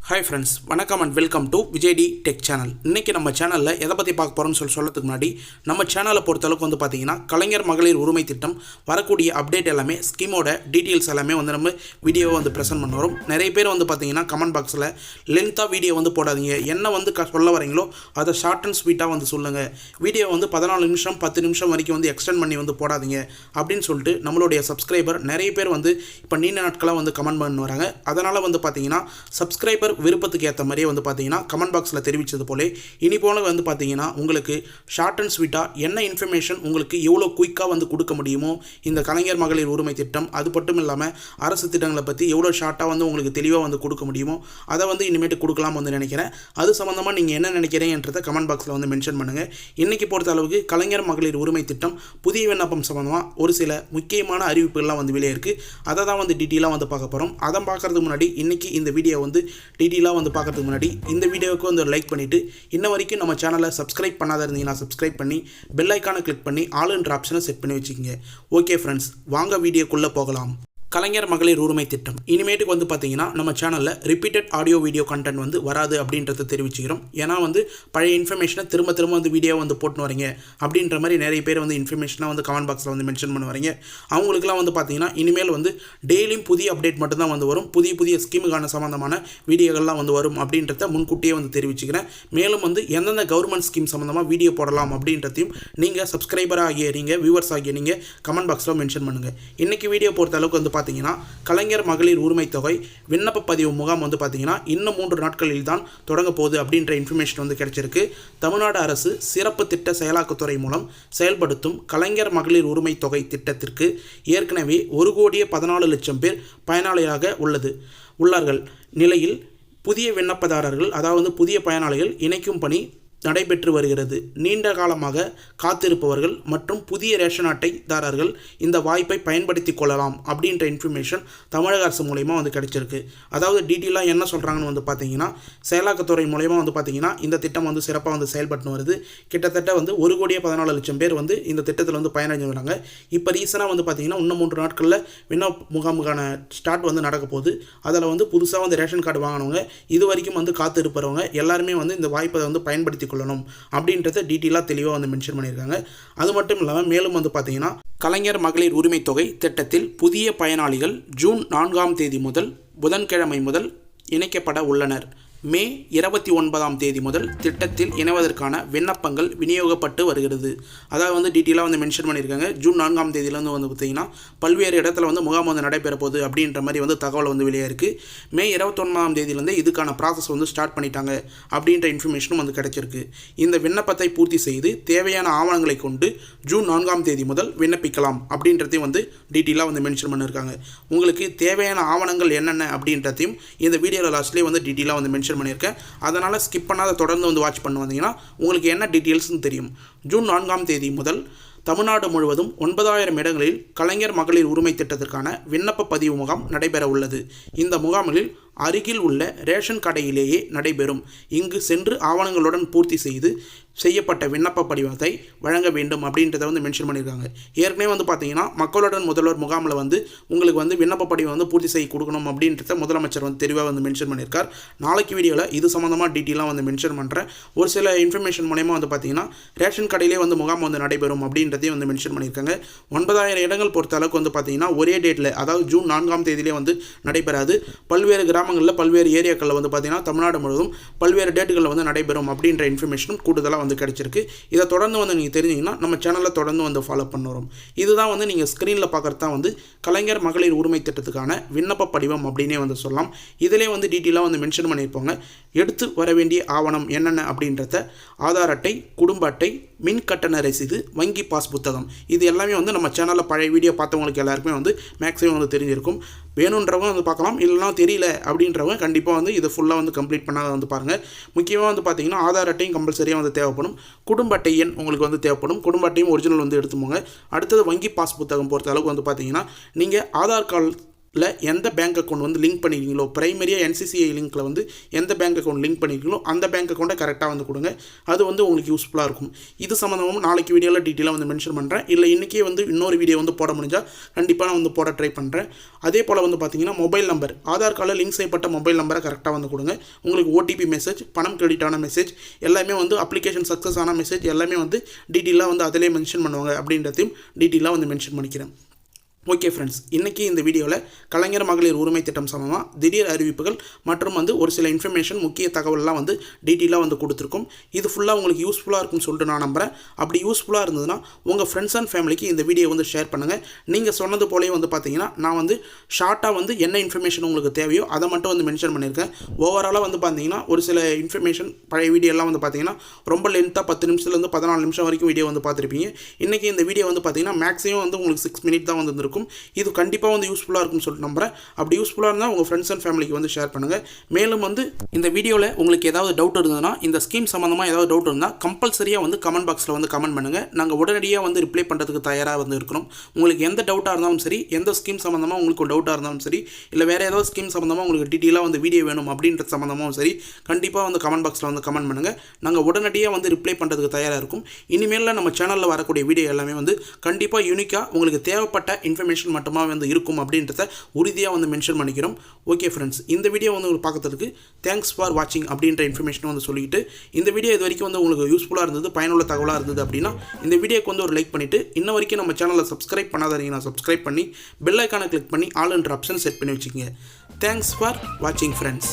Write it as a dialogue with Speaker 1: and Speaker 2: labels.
Speaker 1: Hi friends, வணக்கம் and welcome to Vijay T tech channel. இன்றைக்கி நம்ம சேனலில் எதை பற்றி பார்க்க போகிறோம்னு சொல்கிறதுக்கு முன்னாடி நம்ம சேனலை பொறுத்தளவுக்கு பார்த்தீங்கன்னா கலைஞர் மகளிர் உரிமை திட்டம் வரக்கூடிய அப்டேட் எல்லாமே ஸ்கீமோட டீட்டெயில்ஸ் எல்லாமே நம்ம வீடியோவை ப்ரெசென்ட் பண்ண வரும். நிறைய பேர் பார்த்தீங்கன்னா கமெண்ட் பாக்ஸில் லென்த்தாக வீடியோ போடாதீங்க, என்ன சொல்ல வரீங்களோ அதை ஷார்ட் அண்ட் ஸ்வீட்டாக சொல்லுங்கள், வீடியோ 14 நிமிஷம் 10 நிமிஷம் வரைக்கும் எக்ஸ்டெண்ட் பண்ணி போடாதீங்க அப்படின்னு சொல்லிட்டு நம்மளுடைய சப்ஸ்கிரைபர் நிறைய பேர் இப்போ நீண்ட நாட்களாக கமெண்ட் பண்ணி வராங்க. அதனால் பார்த்தீங்கன்னா சப்ஸ்கிரைபர் விருப்பத்துக்கு ஏற்ற மாதிரியே பார்த்தீங்கன்னா கமெண்ட் பாக்ஸில் தெரிவித்தது போல இனி போல பார்த்தீங்கன்னா உங்களுக்கு ஷார்ட் அண்ட் ஸ்வீட்டாக என்ன இன்ஃபர்மேஷன் உங்களுக்கு எவ்வளோ குயிக்காக கொடுக்க முடியுமோ இந்த கலைஞர் மகளிர் உரிமை திட்டம், அது மட்டும் இல்லாமல் அரசு திட்டங்களை பற்றி எவ்வளோ ஷார்ட்டாக உங்களுக்கு தெளிவாக கொடுக்க முடியுமோ அதை இனிமேட்டு கொடுக்கலாம் நினைக்கிறேன். அது சம்மந்தமாக நீங்கள் என்ன நினைக்கிறீங்கன்றதை கமெண்ட் பாக்ஸில் மென்ஷன் பண்ணுங்கள். இன்றைக்கி பொறுத்த அளவுக்கு கலைஞர் மகளிர் உரிமை திட்டம் புதிய விண்ணப்பம் சம்மந்தமாக ஒரு சில முக்கியமான அறிவிப்புகள்லாம் வெளியே இருக்குது. அதை தான் டீட்டெயிலாக பார்க்க போகிறோம். அதை பார்க்குறதுக்கு முன்னாடி இன்றைக்கி இந்த வீடியோ டீட்டெயிலாக பார்க்கறதுக்கு முன்னாடி இந்த வீடியோவுக்கு ஒரு லைக் பண்ணிவிட்டு இன்ன வரைக்கும் நம்ம சேனலை சப்ஸ்கிரைப் பண்ணாத இருந்தீங்கன்னா சப்ஸ்கிரைப் பண்ணி பெல் ஐக்கானை கிளிக் பண்ணி ஆல்ன்ற ஆப்ஷனை செட் பண்ணி வச்சுக்கோங்க. ஓகே ஃப்ரெண்ட்ஸ், வாங்க வீடியோக்குள்ளே போகலாம். கலைஞர் மகளிர் உரிமை திட்டம் இனிமேட்டுக்கு பார்த்தீங்கன்னா நம்ம சேனலில் ரிப்பீட்டட் ஆடியோ வீடியோ கண்டென்ட் வராது அப்படின்றத தெரிவிச்சுக்கிறோம். ஏன்னா பழைய இன்ஃபர்மேஷனை திரும்ப வீடியோ போட்டுன்னு வரீங்க அப்படின்ற மாதிரி நிறைய பேர் இன்ஃபர்மேஷனாக கமெண்ட் பாக்ஸில் மென்ஷன் பண்ண வரீங்க. அவங்களுக்குலாம் பார்த்தீங்கன்னா இனிமேல் டெய்லியும் புதிய அப்டேட் மட்டும்தான் வரும். புதிய ஸ்கீமுக்கான சம்மந்தமான வீடியோகள்லாம் வரும் அப்படின்றத முன்கூட்டியே தெரிவிச்சுக்கிறேன். மேலும் எந்தெந்த கவர்மெண்ட் ஸ்கீம் சம்மந்தமாக வீடியோ போடலாம் அப்படின்றதையும் நீங்கள் சப்ஸ்கிரைபர் ஆகிய நீங்கள் வியூவர்ஸ் ஆகிய நீங்கள் கமெண்ட் பாக்ஸில் மென்ஷன் பண்ணுங்கள். இன்றைக்கி வீடியோ பொறுத்த அளவுக்கு பார்த்தீங்கன்னா கலைஞர் மகளிர் உரிமை தொகை விண்ணப்ப பதிவு முகாம் பார்த்தீங்கன்னா இன்னும் 3 நாட்களில் தான் தொடங்க போகுது அப்படின்ற இன்ஃபர்மேஷன் கிடைச்சிருக்கு. தமிழ்நாடு அரசு சிறப்பு திட்ட செயலாக்கத்துறை மூலம் செயல்படுத்தும் கலைஞர் மகளிர் உரிமை தொகை திட்டத்திற்கு ஏற்கனவே 1,14,00,000 பேர் பயனாளியாக உள்ளார்கள் நிலையில் புதிய விண்ணப்பதாரர்கள் அதாவது புதிய பயனாளிகள் இணைக்கும் பணி நடைபெற்று வருகிறது. நீண்ட காலமாக காத்திருப்பவர்கள் மற்றும் புதிய ரேஷன் அட்டைதாரர்கள் இந்த வாய்ப்பை பயன்படுத்தி கொள்ளலாம் அப்படின்ற இன்ஃபர்மேஷன் தமிழக அரசு மூலயமா கிடைச்சிருக்கு. அதாவது டீட்டெயிலாக என்ன சொல்கிறாங்கன்னு பார்த்தீங்கன்னா செயலாக்கத்துறை மூலயமா பார்த்தீங்கன்னா இந்த திட்டம் சிறப்பாக செயல்பட்டு வருது. கிட்டத்தட்ட 1,14,00,000 பேர் இந்த திட்டத்தில் பயனடைஞ்சு வராங்க. இப்போ ரீசனாக பார்த்தீங்கன்னா இன்னும் 3 நாட்களில் விண்ணப்ப முகாமுக்கான ஸ்டார்ட் நடக்க போகுது. அதில் புதுசாக ரேஷன் கார்டு வாங்கினவங்க இது வரைக்கும் காத்திருப்பவங்க எல்லாருமே இந்த வாய்ப்பை பயன்படுத்தி கொள்ளணும் அப்படின்றத டீட்டெயிலாக தெளிவாக மென்ஷன் பண்ணியிருக்காங்க. அது மட்டும் இல்லாமல் மேலும் பார்த்தீங்கன்னா கலைஞர் மகளிர் உரிமை தொகை திட்டத்தில் புதிய பயனாளிகள் ஜூன் 4ஆம் தேதி முதல் புதன்கிழமை முதல் இணைக்கப்பட உள்ளனர். மே 29ஆம் தேதி முதல் திட்டத்தில் இணைவதற்கான விண்ணப்பங்கள் விநியோகப்பட்டு வருகிறது. அதாவது டீட்டெயிலாக மென்ஷன் பண்ணியிருக்காங்க. ஜூன் 4ஆம் தேதியிலேருந்து பார்த்தீங்கன்னா பல்வேறு இடத்துல முகாம் நடைபெற போகுது அப்படின்ற மாதிரி தகவல் வெளியே இருக்குது. மே 29ஆம் தேதியிலேருந்து இதுக்கான ப்ராசஸ் ஸ்டார்ட் பண்ணிட்டாங்க அப்படின்ற இன்ஃபர்மேஷனும் கிடைச்சிருக்கு. இந்த விண்ணப்பத்தை பூர்த்தி செய்து தேவையான ஆவணங்களை கொண்டு ஜூன் 4ஆம் தேதி முதல் விண்ணப்பிக்கலாம் அப்படின்றதையும் டீட்டெயிலாக மென்ஷன் பண்ணியிருக்காங்க. உங்களுக்கு தேவையான ஆவணங்கள் என்னென்ன அப்படின்றதையும் இந்த வீடியோவில் லாஸ்ட்லேயே டீட்டெயிலாக மென்ஷன் பண்ணியிருக்கேன். அதனால் ஸ்கிப் பண்ணாத தொடர்ந்து வாட்ச் பண்ண வந்தீங்கன்னா உங்களுக்கு என்ன டீட்டெயில்ஸ்னு தெரியும். ஜூன் 4ஆம் தேதி முதல் தமிழ்நாடு முழுவதும் 9,000 இடங்களில் கலைஞர் மகளிர் உரிமை திட்டத்திற்கான விண்ணப்ப பதிவு முகாம் நடைபெற உள்ளது. இந்த முகாமில் அருகில் உள்ள ரேஷன் கடையிலேயே நடைபெறும். இங்கு சென்று ஆவணங்களுடன் பூர்த்தி செய்யப்பட்ட விண்ணப்ப படிவத்தை வழங்க வேண்டும் அப்படின்றத மென்ஷன் பண்ணியிருக்காங்க. ஏற்கனவே பார்த்தீங்கன்னா மக்களுடன் முதல்வர் முகாமில் உங்களுக்கு விண்ணப்ப படிவம் பூர்த்தி செய்ய கொடுக்கணும் அப்படின்றத முதலமைச்சர் தெளிவாக மென்ஷன் பண்ணியிருக்கார். நாளைக்கு வீடியோவில் இது சம்மந்தமாக டீட்டெயிலாக மென்ஷன் பண்ணுறேன். ஒரு சில இன்ஃபர்மேஷன் மூலயமா பார்த்தீங்கன்னா ரேஷன் கடையிலே முகாம் நடைபெறும் அப்படின்றதையும் மென்ஷன் பண்ணியிருக்காங்க. 9,000 இடங்கள் பொறுத்த அளவுக்கு பார்த்தீங்கன்னா ஒரே டேட்டில் அதாவது ஜூன் 4ஆம் தேதியிலே நடைபெறாது. பல்வேறு கிராமங்களில் பல்வேறு ஏரியாக்களில் பார்த்தீங்கன்னா தமிழ்நாடு முழுவதும் பல்வேறு டேட்டுகளில் நடைபெறும் அப்படின்ற இன்ஃபர்மேஷனும் கூடுதலாக கிடைச்சிருக்கு. இதை தொடர்ந்து நீங்கள் தெரிஞ்சிங்கன்னா நம்ம சேனலில் தொடர்ந்து ஃபாலோ பண்ணுறோம். இதுதான் நீங்கள் ஸ்க்ரீனில் பார்க்குறது தான் கலைஞர் மகளிர் உரிமை திட்டத்துக்கான விண்ணப்ப படிவம் அப்படின்னே சொல்லலாம். இதிலே டீட்டெயிலாக மென்ஷன் பண்ணியிருப்பாங்க. எடுத்து வர வேண்டிய ஆவணம் என்னென்ன அப்படின்றத ஆதார் அட்டை, குடும்ப அட்டை, மின் கட்டண ரசீது, வங்கி பாஸ் புத்தகம், இது எல்லாமே நம்ம சேனலில் பழைய வீடியோ பார்த்தவங்களுக்கு எல்லாருக்குமே மேக்ஸிமம் தெரிஞ்சிருக்கும். வேணுன்றவங்க பார்க்கலாம், இல்லைனா தெரியல அப்படின்றவங்க கண்டிப்பாக இதை ஃபுல்லாக கம்ப்ளீட் பண்ணாத பாருங்கள். முக்கியமாக பார்த்தீங்கன்னா ஆதார் அட்டையும் கம்பல்சரியாக தேவைப்படும். குடும்ப அட்டை எண் உங்களுக்கு தேவைப்படும். குடும்ப அட்டையும் ஒரிஜினல் எடுத்துப்போங்க. அடுத்தது வங்கி பாஸ் புத்தகம் பொறுத்த அளவுக்கு பார்த்தீங்கன்னா நீங்கள் ஆதார் கார்டு எந்த பேங்க் அக்கௌண்ட் வந்து லிங்க் பண்ணியிருக்கீங்களோ பிரைமரியாக NCCI லிங்க்கில் வந்து எந்த பேங்க் அக்கௌண்ட் லிங்க் பண்ணியிருக்கீங்களோ அந்த பேங்க் அக்கௌண்ட்டை கரெக்டாக வந்து கொடுங்க. அது வந்து உங்களுக்கு யூஸ்ஃபுல்லாக இருக்கும். இது சம்மந்தமாக நாளைக்கு வீடியோவில் டீட்டெயிலாக வந்து மென்ஷன் பண்ணுறேன். இல்லை இன்றைக்கே வந்து இன்னொரு வீடியோ வந்து போட முடிஞ்சால் கண்டிப்பாக நான் வந்து போட ட்ரை பண்ணுறேன். அதே போல் வந்து பார்த்தீங்கன்னா மொபைல் நம்பர், ஆதார் கார்டில் லிங்க் செய்யப்பட்ட மொபைல் நம்பரை கரெக்டாக வந்து கொடுங்க. உங்களுக்கு OTP மெசேஜ், பணம் கிரெடிட் ஆன மெசேஜ் எல்லாமே வந்து அப்ளிகேஷன் சக்ஸஸ் ஆன மெசேஜ் எல்லாமே வந்து டீட்டெயிலாக வந்து அதிலே மென்ஷன் பண்ணுவாங்க அப்படின்றதையும் டீட்டெயிலாக வந்து மென்ஷன் பண்ணிக்கிறேன். ஓகே ஃப்ரெண்ட்ஸ், இன்றைக்கி இந்த வீடியோவில் கலைஞர் மகளிர் உரிமை திட்டம் சம்பந்தமாக திடீர் அறிவிப்புகள் மற்றும் வந்து ஒரு சில இன்ஃபர்மேஷன் முக்கிய தகவல்லாம் வந்து டீட்டெயிலாக வந்து கொடுத்துருக்கோம். இது ஃபுல்லாக உங்களுக்கு யூஸ்ஃபுல்லாக இருக்கும்னு சொல்லிட்டு நான் நம்புகிறேன். அப்படி யூஸ்ஃபுல்லாக இருந்ததுன்னா உங்கள் ஃப்ரெண்ட்ஸ் அண்ட் ஃபேமிலிக்கு இந்த வீடியோ வந்து ஷேர் பண்ணுங்கள். நீங்கள் சொன்னது போலே வந்து பார்த்தீங்கன்னா நான் வந்து ஷார்ட்டாக வந்து என்ன இன்ஃபர்மேஷன் உங்களுக்கு தேவையோ அதை மட்டும் வந்து மென்ஷன் பண்ணியிருக்கேன். ஓவராலாக வந்து பார்த்தீங்கன்னா ஒரு சில இன்ஃபர்மேஷன் பழைய வீடியோலாம் வந்து பார்த்தீங்கன்னா ரொம்ப லென்த்தாக 10 நிமிஷத்துலேருந்து 14 நிமிஷம் வரைக்கும் வீடியோ வந்து பார்த்துருப்பீங்க. இன்றைக்கி இந்த வீடியோ வந்து பார்த்தீங்கன்னா மேக்ஸிமம் வந்து உங்களுக்கு 6 மினிட் தான் வந்து இருக்கும். இது கண்டிப்பாக வந்து யூஸ்ஃபுல்லாக இருக்கும்னு சொல்லிட்டு நம்புறேன். அப்படி யூஸ்ஃபுல்லாக இருந்தால் உங்கள் ஃப்ரெண்ட்ஸ் அண்ட் ஃபேமிலிக்கு வந்து ஷேர் பண்ணுங்கள். மேலும் வந்து இந்த வீடியோவில் உங்களுக்கு ஏதாவது டவுட் இருந்ததுன்னா, இந்த ஸ்கீம் சம்மந்தமாக ஏதாவது டவுட் இருந்தால் கம்பல்சரியாக வந்து கமெண்ட் பாக்ஸில் வந்து கமெண்ட் பண்ணுங்கள். நாங்கள் உடனடியாக வந்து ரிப்ளை பண்ணுறதுக்கு தயாராக வந்து இருக்கிறோம். உங்களுக்கு எந்த டவுட்டாக இருந்தாலும் சரி, எந்த ஸ்கீம் சம்மந்தமாக உங்களுக்கு டவுட்டாக இருந்தாலும் சரி, இல்லை வேறு ஏதாவது ஸ்கீம் சம்மந்தமாக உங்களுக்கு டீட்டெயிலாக வந்து வீடியோ வேணும் அப்படின்ற சம்மந்தமாகவும் சரி, கண்டிப்பாக வந்து கமெண்ட் பாக்ஸில் வந்து கமெண்ட் பண்ணுங்கள். நாங்கள் உடனடியாக வந்து ரிப்ளை பண்ணுறதுக்கு தயாராக இருக்கும். இனிமேல் நம்ம சேனலில் வரக்கூடிய வீடியோ எல்லாமே வந்து கண்டிப்பாக யூனிக்காக உங்களுக்கு தேவைப்பட்ட இன்ஃபர்மேஷன் மட்டுமா வந்து இருக்கும் அப்படின்றத உறுதியாக வந்து மென்ஷன் பண்ணிக்கிறோம். ஓகே ஃப்ரெண்ட்ஸ், இந்த வீடியோ வந்து உங்களுக்கு பார்க்கறதுக்கு தேங்க்ஸ் ஃபார் வாட்சிங் அப்படின்ற இன்ஃபர்மேஷன் வந்து சொல்லிட்டு, இந்த வீடியோ இது வரைக்கும் வந்து உங்களுக்கு யூஸ்ஃபுல்லாக இருந்தது, பயனுள்ள தகவலாக இருந்தது அப்படின்னா இந்த வீடியோக்கு வந்து ஒரு லைக் பண்ணிவிட்டு, இன்ன வரைக்கும் நம்ம சேனலை சப்ஸ்கிரைப் பண்ணாதீங்கன்னா சப்ஸ்கிரைப் பண்ணி பெல் ஐக்கானை கிளிக் பண்ணி ஆல் என்ற ஆப்ஷன் செட் பண்ணி வச்சுக்கோங்க. தேங்க்ஸ் ஃபார் வாட்சிங் ஃப்ரெண்ட்ஸ்.